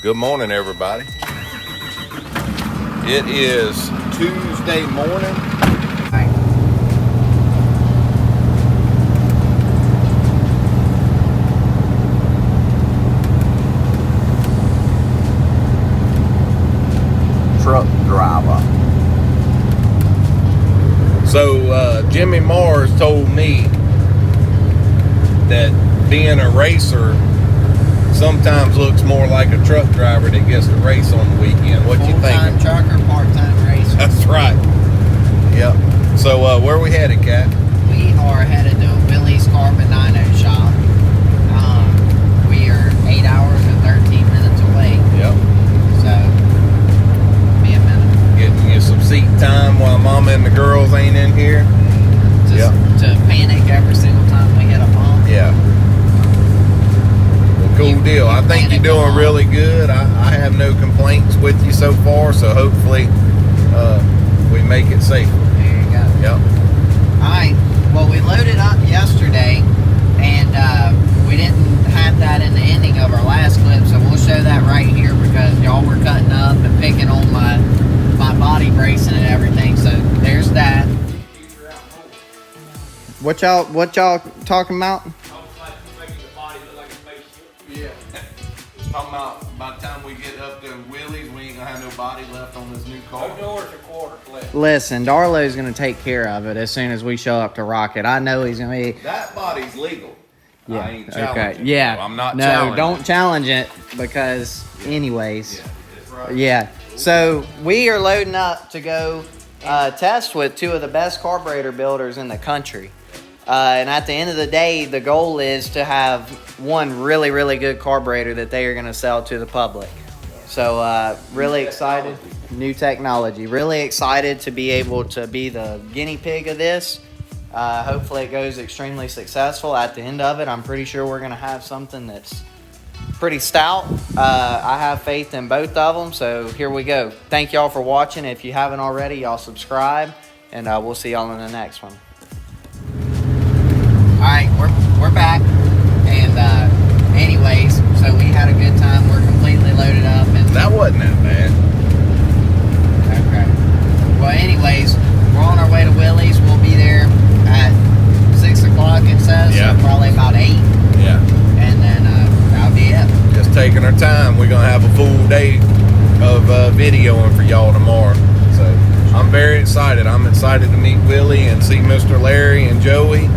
Good morning, everybody. It is Tuesday morning. Truck driver. So Jimmy Mars told me that being a racer sometimes looks more like a truck driver that gets to race on the weekend. What you think? Full-time trucker, part-time racer. That's right. Yep. So where we headed, Kat? We are headed to Willie's Carbon DYNO shop. We are 8 hours and 13 minutes away. Yep. So, be a minute. Getting you some seat time while Mama and the girls ain't in here. Just to panic every single time we hit a bump. Yeah. Cool deal. I think you're doing really good. I have no complaints with you so far, so hopefully we make it safe. There you go. Yep. Alright, well, we loaded up yesterday, and we didn't have that in the ending of our last clip, so we'll show that right here because y'all were cutting up and picking on my body bracing and everything, so there's that. What y'all talking about? Yeah. Talking about by the time we get up to Willie's, we ain't gonna have no body left on this new car. No doors or quarters left. Listen, Darlow's gonna take care of it as soon as we show up to Rocket. I know he's gonna be. That body's legal. Yeah. I ain't challenging. Okay. Yeah. No, I'm not no, challenging. don't challenge it because, anyways. Yeah, that's right. Yeah. So we are loading up to go test with two of the best carburetor builders in the country. And at the end of the day, the goal is to have one really, really good carburetor that they are going to sell to the public. So really excited. New technology. Really excited to be able to be the guinea pig of this. Hopefully it goes extremely successful. At the end of it, I'm pretty sure we're going to have something that's pretty stout. I have faith in both of them. So here we go. Thank y'all for watching. If you haven't already, y'all subscribe. And we'll see y'all in the next one. Alright, we're back, and anyways, so we had a good time. We're completely loaded up. And That wasn't that bad. okay. Well, anyways, we're on our way to Willie's. We'll be there at 6 o'clock, it says. Yeah. So probably about 8. Yeah. And then that'll be it. Just taking our time. We're gonna have a full day of videoing for y'all tomorrow. So I'm very excited. I'm excited to meet Willie and see Mr. Larry and Joey.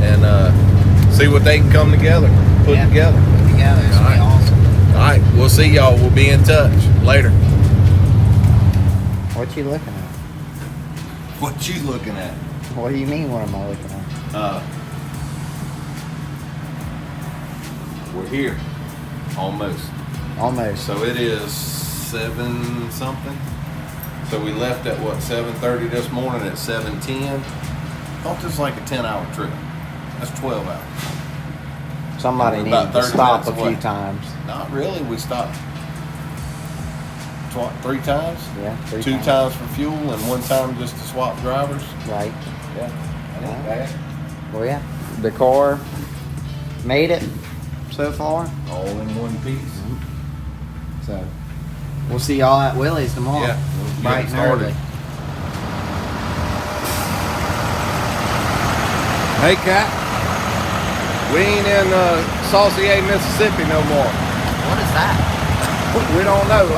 And see what they can come together, put together. Put together, it's gonna be awesome. All right, we'll see y'all. We'll be in touch later. What you looking at? What you looking at? What do you mean, what am I looking at? We're here, almost. Almost. So it is 7 something. So we left at what, 7:30 this morning at 7:10. Thought this was like a 10-hour trip. That's 12 hours. Somebody We're needs about to 30 stop minutes a few away. times. Not really. We stopped 3 times. Yeah, 3 2 times for fuel and 1 time just to swap drivers. Right. Yeah, that ain't bad. Well, yeah. The car made it so far. All in one piece. So we'll see y'all at Willie's tomorrow. Yeah, we'll Bright get and started. early. Hey, Kat. We ain't in Saucier, Mississippi no more. What is that? We don't know.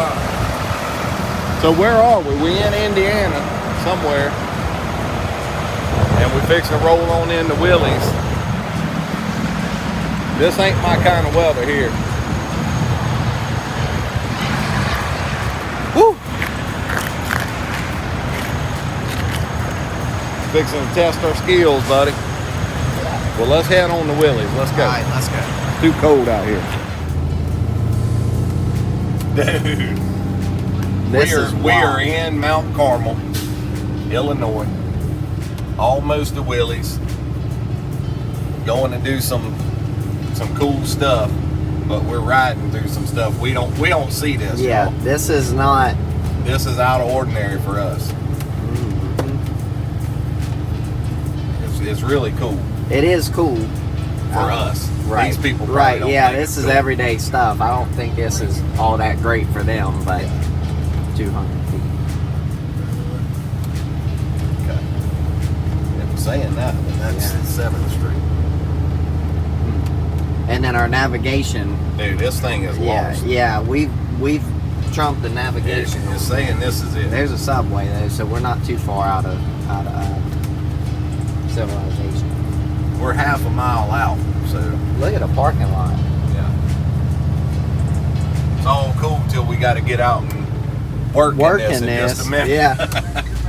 So where are we? We in Indiana somewhere. And we fixing to roll on into Willie's. This ain't my kind of weather here. Woo! Fixing to test our skills, buddy. Well, let's head on to Willie's. Let's go. All right, let's go. Too cold out here. Dude. We are in Mount Carmel, Illinois. Almost to Willie's. Going to do some cool stuff, but we're riding through some stuff. We don't see this. Yeah, y'all. this is not. This is out of ordinary for us. It's really cool. It is cool. for us. Right. These people probably Right. don't Yeah, think this it's is cool. everyday stuff. I don't think this is all that great for them, but 200 feet. Okay. Yeah, I'm saying that, but that's 7th Street. And then our navigation. Dude, this thing is lost. Yeah, we've trumped the navigation. It's saying this is it. There's a subway though, so we're not too far out of civilization. We're half a mile out, so Look at the parking lot. yeah. It's all cool till we got to get out and work in this in just a minute. Yeah.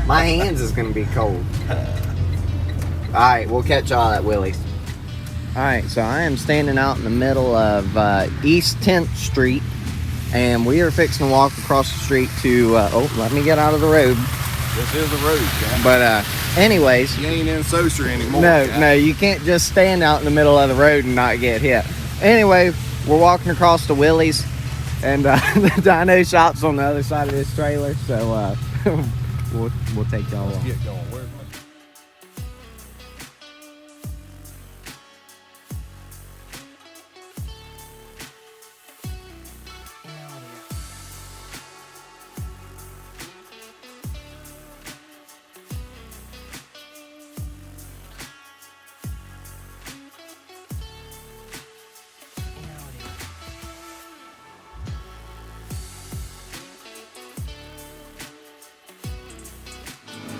My hands is gonna be cold. All right, we'll catch y'all at Willie's. All right, so I am standing out in the middle of East 10th Street, and we are fixing to walk across the street to. Let me get out of the road. This is the road, Jack. But anyways, You ain't in Socer anymore. no, you can't just stand out in the middle of the road and not get hit. Anyway, we're walking across to Willie's, and the DYNO shop's on the other side of this trailer, so we'll take y'all along. Get going. Where's my...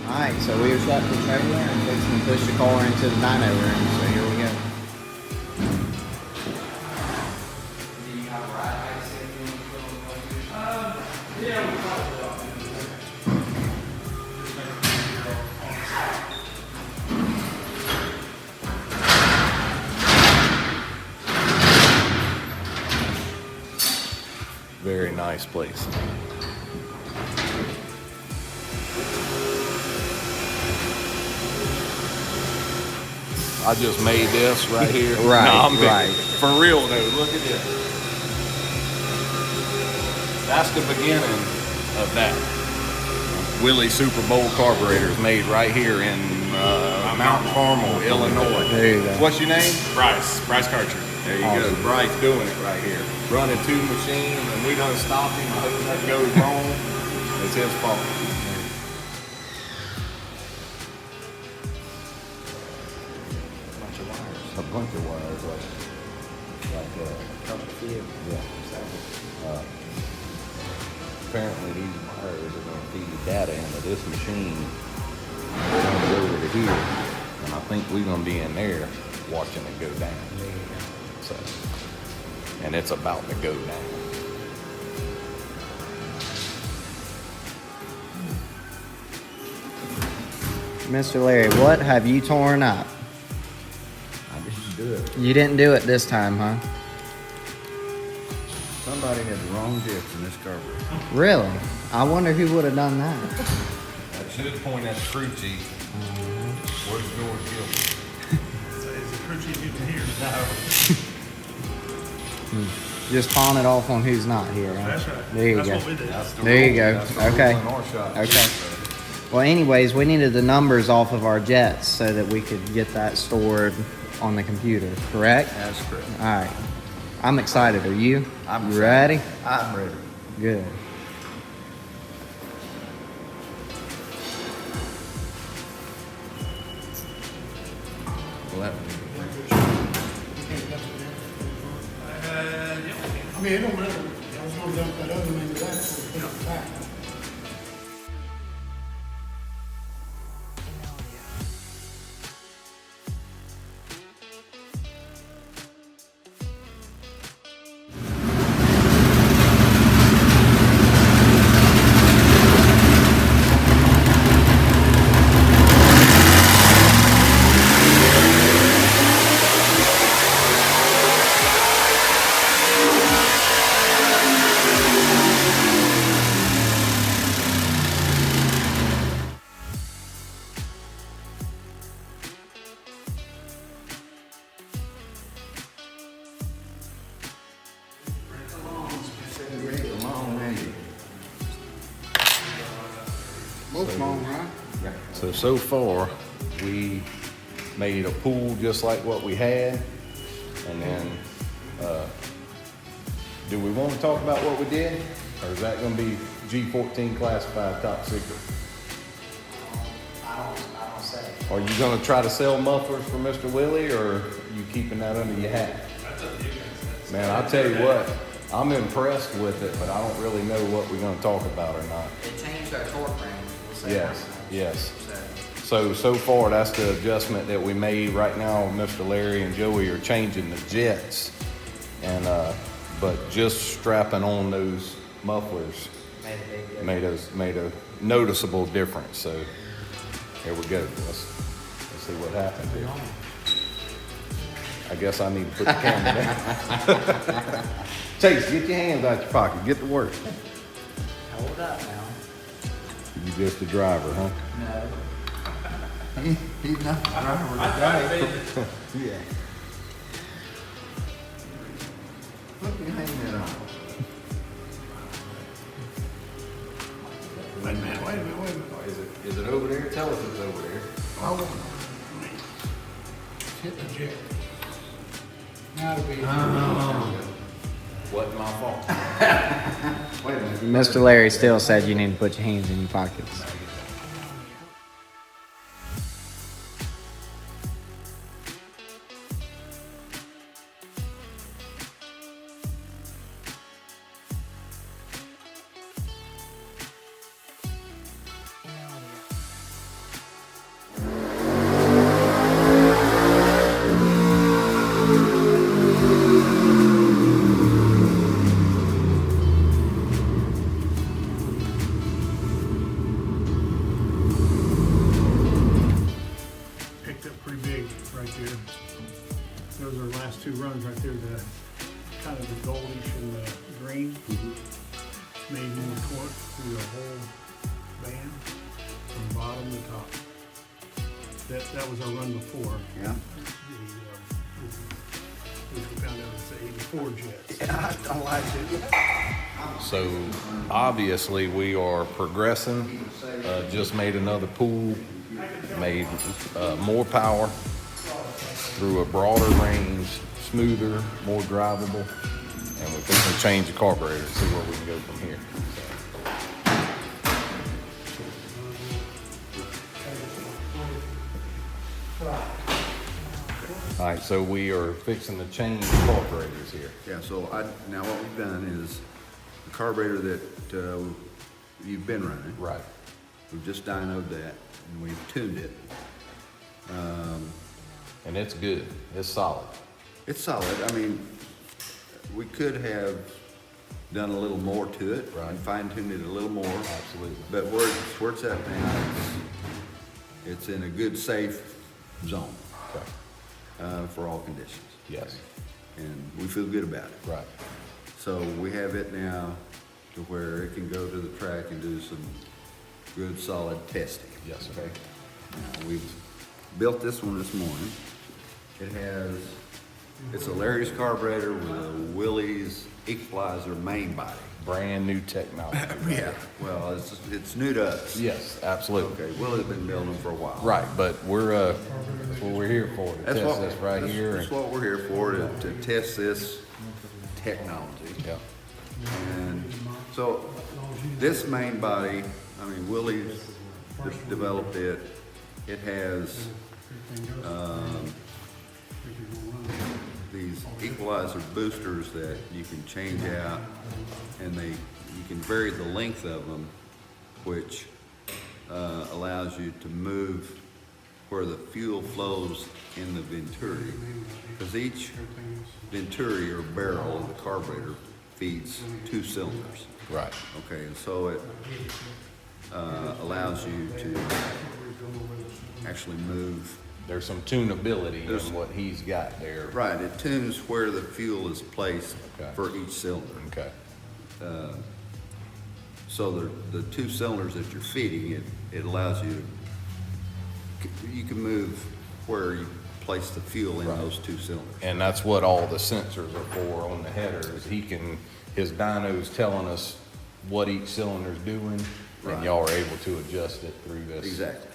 Alright, so we were shut the trailer and fixing to push the car into the dyno room, so here we go. Very nice place. I just made this right here. Right, No, I'm big. right. For real though, look at this. That's the beginning of that. Willie Super Bowl carburetor is made right here in Mount Carmel, Illinois. There you go. What's your name? Bryce Carter. There you Awesome. go. Bryce doing it right here. Running 2 machines, and we done stopped him. I hope that goes wrong. It's his fault. A bunch of wires, yeah. Apparently these wires are going to feed data into this machine. We're going to go over to here, and I think we're going to be in there watching it go down. So, and it's about to go down. Mr. Larry, what have you torn up? I didn't do it. You didn't do it this time, huh? Somebody had the wrong dips in this carburetor. Really? I wonder who would have done that. That should point at the crew chief. Where's George Gilbert? Is the crew chief even here? No. Just pawn it off on who's not here. Huh? That's right. There you That's go. what we did. That's the There you rule. go. That's the Okay. rule in our shop. Okay. Well, anyways, we needed the numbers off of our jets so that we could get that stored on the computer, correct? That's correct. All right. I'm excited. Are you? I'm You ready? I'm ready. Good. Well, I mean, it don't matter. I was gonna dump that other one into that, so put it back. Both long, right? So far, we made a pool just like what we had. And then, do we want to talk about what we did? Or is that gonna be G14 classified top secret? I don't say. Are you gonna try to sell mufflers for Mr. Willie, or are you keeping that under your hat? Man, I'll tell you what, I'm impressed with it, but I don't really know what we're gonna talk about or not. It changed our torque range. We'll say Yes, that. yes. So, So far, that's the adjustment that we made. Right now, Mr. Larry and Joey are changing the jets, and but just strapping on those mufflers made a big difference. made a noticeable difference. So here we go. Let's see what happens here. I guess I need to put the camera down. Chase, get your hands out your pocket. Get to work. Hold up now. You just a driver, huh? No. He's not the driver today. Yeah. Put your hand on. Wait a minute. Is it over there? Tell us it's over there. Oh, hit the jet. Now it'll be. Wasn't my fault. Wait a minute. Mr. Larry still said you need to put your hands in your pockets. Picked up pretty big right there. Those are the last two runs right there, the kind of the goldish and the green. Made more torque through the whole band from bottom to top. That was our run before. Yeah. Which we found out it's the 84 jets. Yeah, I don't like it. So obviously we are progressing. Just made another pool. Made more power through a broader range, smoother, more drivable, and we're going to change the carburetor and see where we can go from here. All right, so we are fixing to change carburetors here. Yeah, so now what we've done is the carburetor that you've been running. Right. We've just dynoed that and we've tuned it. And it's good. It's solid. It's solid. I mean, we could have done a little more to it, Right. and fine-tuned it a little more. Absolutely. But where it's at now, it's in a good, safe zone Okay. for all conditions. Yes. And we feel good about it. Right. So we have it now to where it can go to the track and do some good, solid testing. Yes, Okay. Now, we've built this one this morning. It's a Larry's carburetor with a Willys equalizer main body. Brand new technology. Yeah. Well, it's new to us. Yes, absolutely. Okay, Willys been building them for a while. Right, but that's what we're here for, to test this right here. That's what we're here for, to test this technology. Yeah, And so this main body, I mean, Willys developed it. It has these equalizer boosters that you can change out, and you can vary the length of them, which allows you to move where the fuel flows in the venturi, because each venturi or barrel of the carburetor feeds 2 cylinders. right. Okay, and so it allows you to actually move. There's some tunability in what he's got there. Right, it tunes where the fuel is placed Okay. for each cylinder. Okay, So the 2 cylinders that you're feeding, it allows you can move where you place the fuel in Right. those 2 cylinders. and that's what all the sensors are for on the header, is his dyno's telling us what each cylinder's doing, Right. and y'all are able to adjust it through this. Exactly.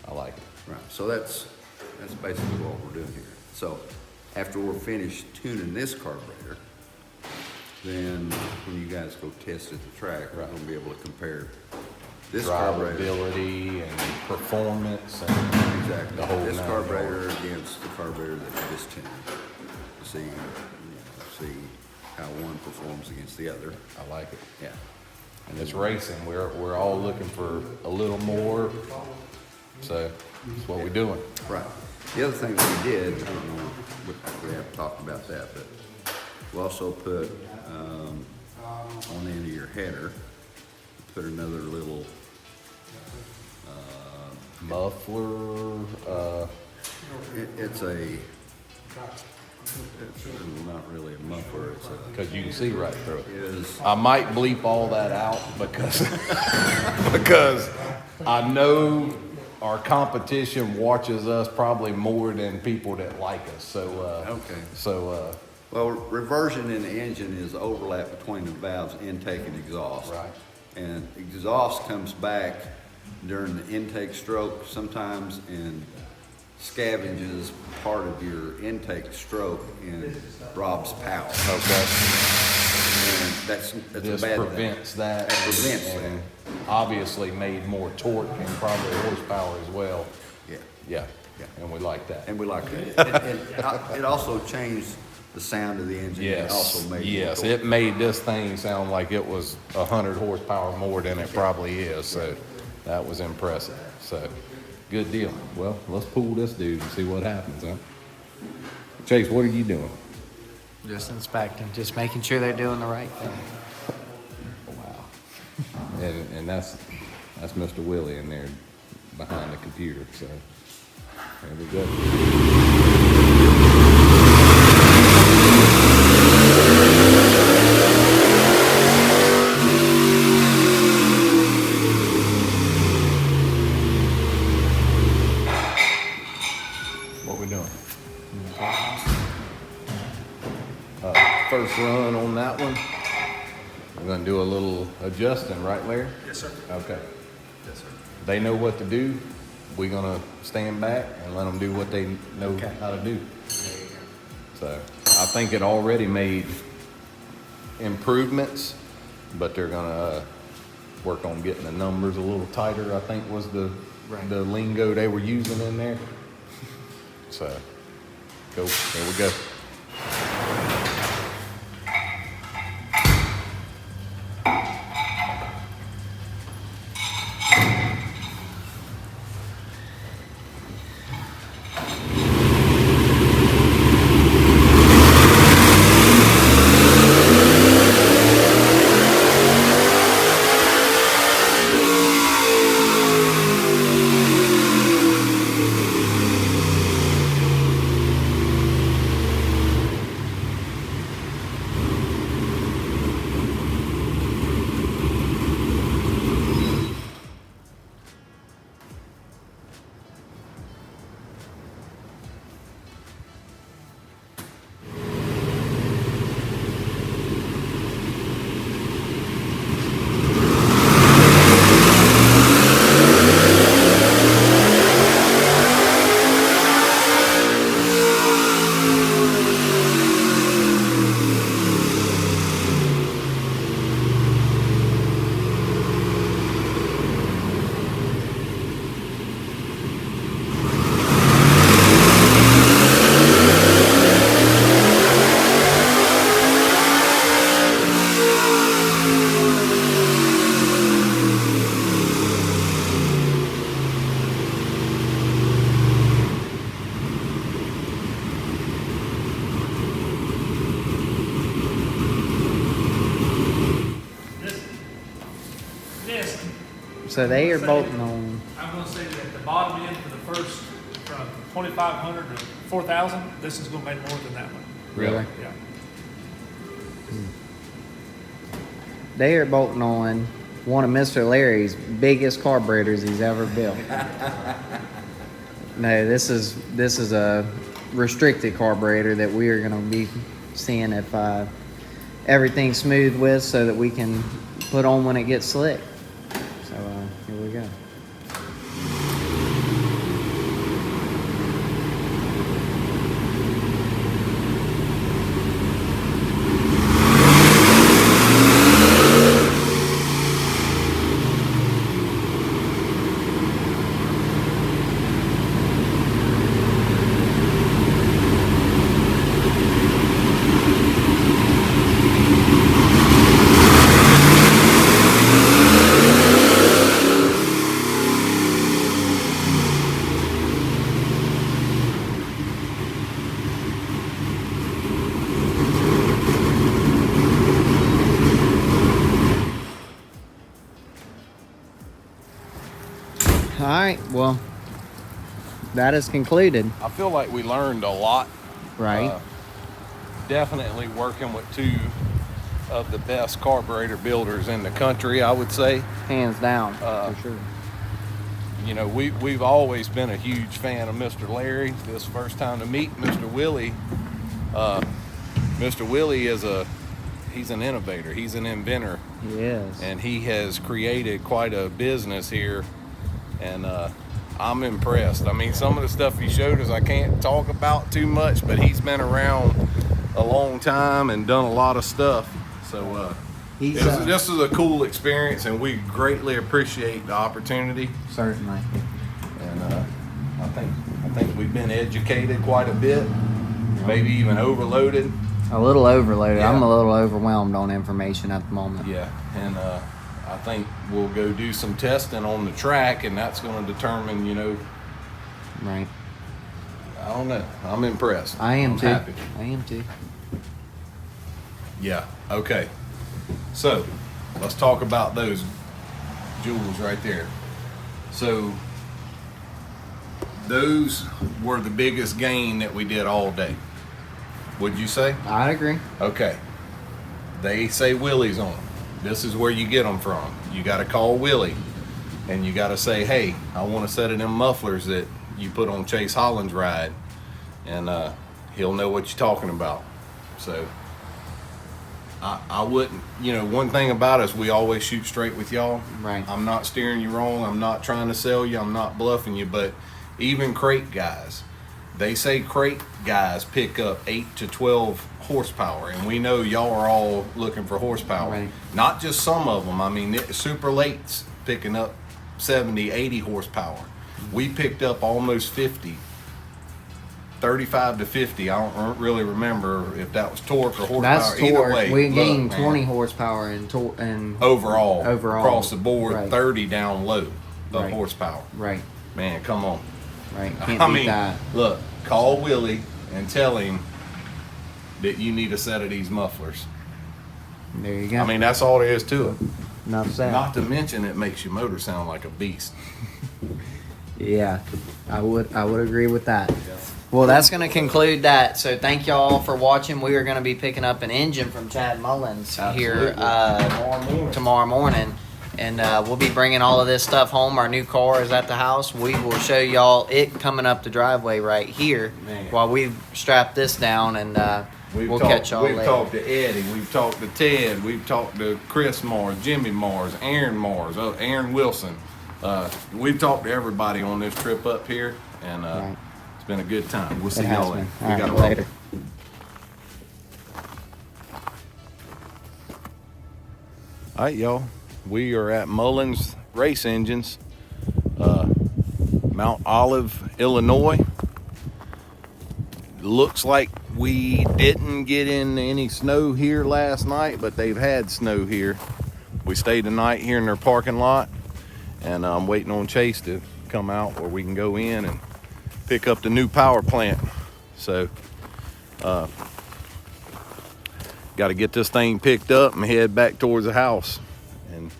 I like it. Right, so that's basically what we're doing here. So after we're finished tuning this carburetor, then when you guys go test at the track, we're gonna be able to compare this carburetor. Drivability and performance and Exactly. the whole This nine carburetor yards. against the carburetor that we just tuned. See how one performs against the other. I like it. Yeah. And it's racing. We're all looking for a little more. So that's what we're doing. Right. The other thing we did, I don't know if we have talked about that, but we also put on the end of your header, put another little Muffler, it's not really a muffler. It's a because you can see right through it. is I might bleep all that out because because I know our competition watches us probably more than people that like us. So Okay. So well, reversion in the engine is overlap between the valves intake and exhaust. Right. And exhaust comes back during the intake stroke sometimes and scavenges part of your intake stroke and robs power. okay, And that's this a bad prevents thing. that. That prevents and that. obviously made more torque and probably horsepower as well. Yeah. Yeah. Yeah. And we like that. And we like that. And it also changed the sound of the engine. It Yes, also made yes, more torque. it made this thing sound like it was 100 horsepower more than it probably is, so that was impressive. So, good deal. Well, let's pull this dude and see what happens, huh? Chase, what are you doing? Just inspecting, just making sure they're doing the right thing. Wow. And that's Mr. Willie in there behind the computer, so there we go. What we doing? First run on that one. We're gonna do a little adjusting, right, Larry? Yes, sir. Okay. Yes, sir. They know what to do. We're gonna stand back and let them do what they know how to do. So I think it already made improvements, but they're gonna work on getting the numbers a little tighter, I think was the lingo they were using in there. So go, there we go. This, So they are bolting on. I'm gonna say that the bottom end for the first, from 2,500 to 4,000, this is gonna make more than that one. Really? Yeah. They are bolting on one of Mr. Larry's biggest carburetors he's ever built. No, this is a restricted carburetor that we are going to be seeing if everything's smooth with, so that we can put on when it gets slick. So here we go. All right. Well, that is concluded. I feel like we learned a lot. Right. Definitely working with two of the best carburetor builders in the country, I would say. Hands down, for sure. You know, we've always been a huge fan of Mr. Larry. This first time to meet Mr. Willie. Mr. Willie he's an innovator. He's an inventor. He is. And he has created quite a business here. And I'm impressed. I mean, some of the stuff he showed us I can't talk about too much, but he's been around a long time and done a lot of stuff. So this is a cool experience, and we greatly appreciate the opportunity. Certainly. And I think we've been educated quite a bit, maybe even overloaded. A little overloaded. Yeah. I'm a little overwhelmed on information at the moment. Yeah, and I think we'll go do some testing on the track, and that's going to determine, you know. Right. I don't know. I'm impressed. I'm too. happy. I am too. Yeah. Okay. So let's talk about those jewels right there. So those were the biggest gain that we did all day. Would you say? I'd agree. Okay. They say Willie's on them. This is where you get them from. You got to call Willie, and you got to say, hey, I want a set of them mufflers that you put on Chase Holland's ride, and he'll know what you're talking about. So I wouldn't, you know, one thing about us, we always shoot straight with y'all. Right. I'm not steering you wrong. I'm not trying to sell you. I'm not bluffing you. But even crate guys, they say crate guys pick up 8 to 12 horsepower, and we know y'all are all looking for horsepower. Right. Not just some of them. I mean, super late's picking up 70, 80 horsepower. We picked up almost 50. 35 to 50. I don't really remember if that was torque or horsepower. That's Either torque. way, We look, gained man, 20 horsepower and overall across the board. Right. 30 down low of Right. horsepower. Right. Man, come on. Right. Can't beat that. Look, call Willie and tell him that you need a set of these mufflers. There you go. I mean, that's all there is to it. Enough said. Not to mention, it makes your motor sound like a beast. Yeah, I would agree with that. Well, that's going to conclude that. So thank y'all for watching. We are going to be picking up an engine from Chad Mullins here tomorrow morning. And we'll be bringing all of this stuff home. Our new car is at the house. We will show y'all it coming up the driveway right here. Man. While we strap this down, and we'll catch y'all later. We've talked to Eddie. We've talked to Ted. We've talked to Chris Mars, Jimmy Mars, Aaron Mars, Aaron Wilson. We've talked to everybody on this trip up here, and Right. it's been a good time. We'll see It has y'all been. later. All We right, gotta roll. later. All right, y'all. We are at Mullins Race Engines, Mount Olive, Illinois. Looks like we didn't get in any snow here last night, but they've had snow here. We stayed the night here in their parking lot, and I'm waiting on Chase to come out where we can go in and pick up the new power plant. So, got to get this thing picked up and head back towards the house and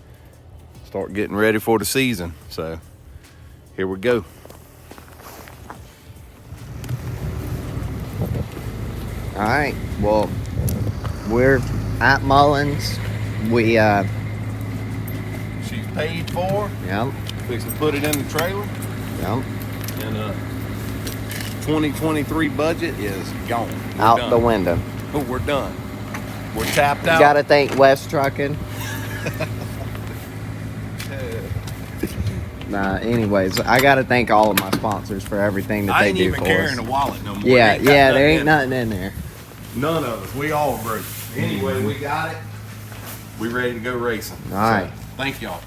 start getting ready for the season. So here we go. All right. Well, we're at Mullins. We She's paid for. Yep. Fix to put it in the trailer. Yep. And 2023 budget is gone. We're Out done. the window. Oh, we're done. We're tapped out. Got to thank West Trucking. Anyways, I got to thank all of my sponsors for everything that I they ain't do even for carrying us. a wallet no more. Yeah, Ain't got yeah, there nothing ain't in nothing in there. it. None of us. We all broke. Anyway, we got it. We ready to go racing. All right. So, thank y'all.